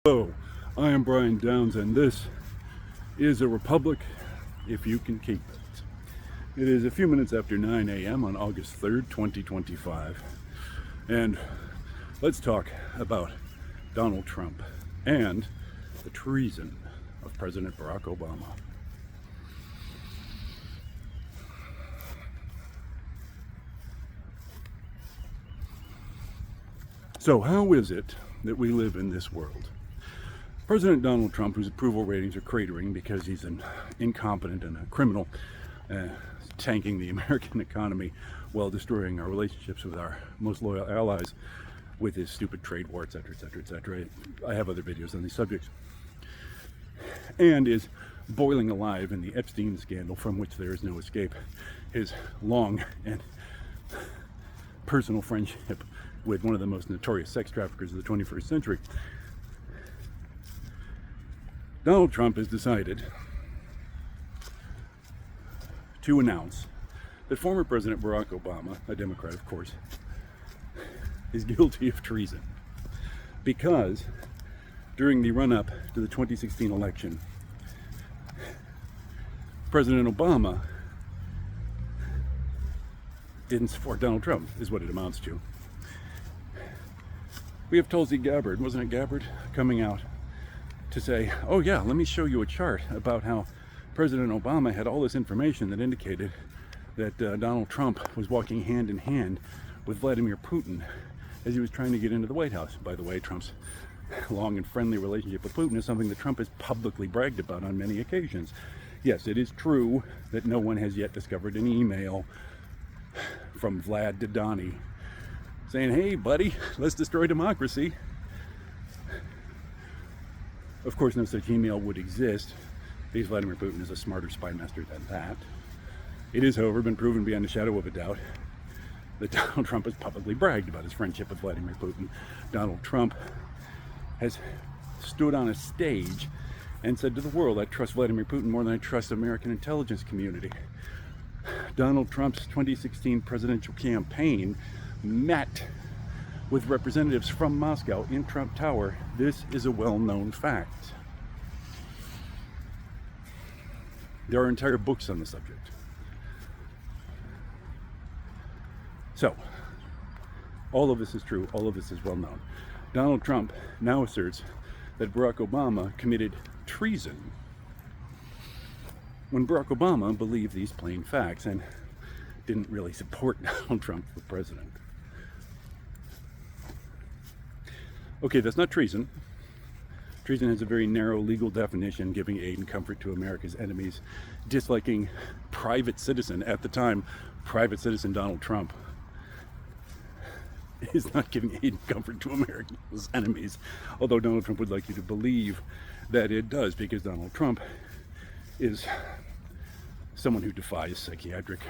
Hello, I am Brian Downs, and this is a republic if you can keep it. It is a few minutes after 9 a.m. on August 3rd, 2025, and let's talk about Donald Trump and the treason of President Barack Obama. So how is it that we live in this world? President Donald Trump, whose approval ratings are cratering because he's an incompetent and a criminal, tanking the American economy while destroying our relationships with our most loyal allies with his stupid trade war, etc., etc., etc. I have other videos on these subjects. And is boiling alive in the Epstein scandal from which there is no escape. His long and personal friendship with one of the most notorious sex traffickers of the 21st century. Donald Trump has decided to announce that former President Barack Obama, a Democrat of course, is guilty of treason because during the run-up to the 2016 election, President Obama didn't support Donald Trump, is what it amounts to. We have Tulsi Gabbard, wasn't it Gabbard, coming out to say, oh yeah, let me show you a chart about how President Obama had all this information that indicated that Donald Trump was walking hand in hand with Vladimir Putin as he was trying to get into the White House. By the way, Trump's long and friendly relationship with Putin is something that Trump has publicly bragged about on many occasions. Yes, it is true that no one has yet discovered an email from Vlad to Donnie saying, hey buddy, let's destroy democracy. Of course, no such email would exist because Vladimir Putin is a smarter spy master than that. It is, however, been proven beyond a shadow of a doubt that Donald Trump has publicly bragged about his friendship with Vladimir Putin. Donald Trump has stood on a stage and said to the world, I trust Vladimir Putin more than I trust the American intelligence community. Donald Trump's 2016 presidential campaign met with representatives from Moscow in Trump Tower. This is a well-known fact. There are entire books on the subject. So, all of this is true, all of this is well known. Donald Trump now asserts that Barack Obama committed treason when Barack Obama believed these plain facts and didn't really support Donald Trump for president. Okay, that's not treason. Treason has a very narrow legal definition, giving aid and comfort to America's enemies, disliking private citizen, at the time, private citizen Donald Trump is not giving aid and comfort to America's enemies, although Donald Trump would like you to believe that it does, because Donald Trump is someone who defies psychiatric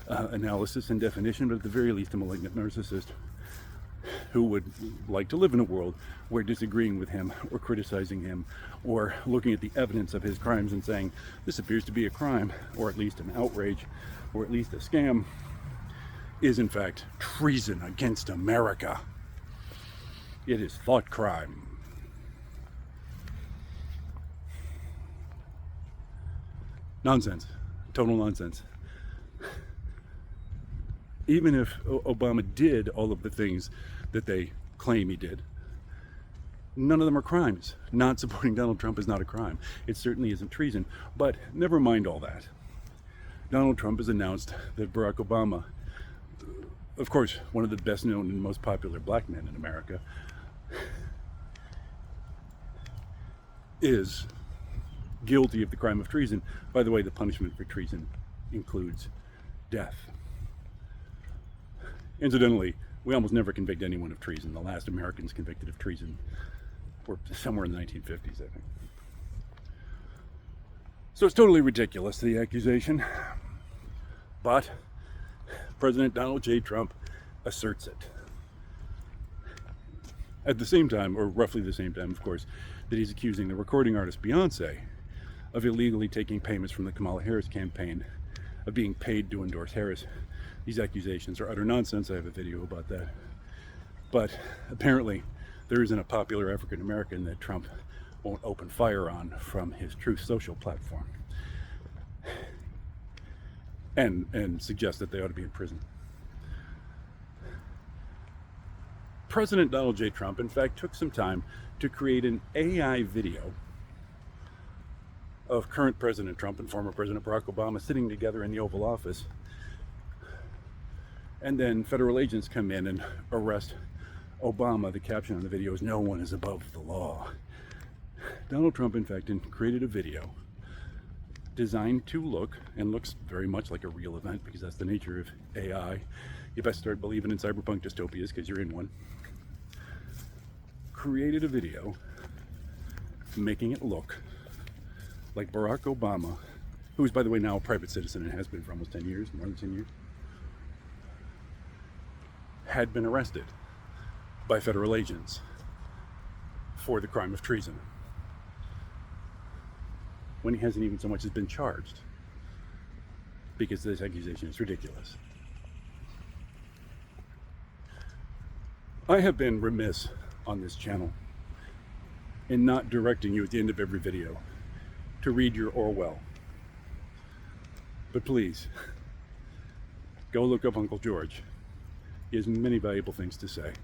analysis and definition, but at the very least a malignant narcissist who would like to live in a world where disagreeing with him or criticizing him or looking at the evidence of his crimes and saying this appears to be a crime or at least an outrage or at least a scam is in fact treason against America. It is thought crime. Nonsense. Total nonsense. Even if Obama did all of the things that they claim he did, none of them are crimes. Not supporting Donald Trump is not a crime. It certainly isn't treason. But never mind all that. Donald Trump has announced that Barack Obama, of course, one of the best known and most popular black men in America, is guilty of the crime of treason. By the way, the punishment for treason includes death. Incidentally, we almost never convict anyone of treason. The last Americans convicted of treason were somewhere in the 1950s, I think. So it's totally ridiculous, the accusation. But President Donald J. Trump asserts it. At the same time, or roughly the same time, of course, that he's accusing the recording artist Beyonce of illegally taking payments from the Kamala Harris campaign, of being paid to endorse Harris. These accusations are utter nonsense. I have a video about that. But apparently there isn't a popular African American that Trump won't open fire on from his Truth Social platform and suggest that they ought to be in prison. President Donald J. Trump, in fact, took some time to create an AI video of current President Trump and former President Barack Obama sitting together in the Oval Office. And then federal agents come in and arrest Obama. The caption on the video is, "No one is above the law." Donald Trump, in fact, created a video designed to look, and looks very much like a real event, because that's the nature of AI. You best start believing in cyberpunk dystopias because you're in one. Created a video making it look like Barack Obama, who is, by the way, now a private citizen and has been for almost 10 years, more than 10 years, had been arrested by federal agents for the crime of treason, when he hasn't even so much as been charged, because this accusation is ridiculous. I have been remiss on this channel in not directing you at the end of every video to read your Orwell. But please, go look up Uncle George. He has many valuable things to say.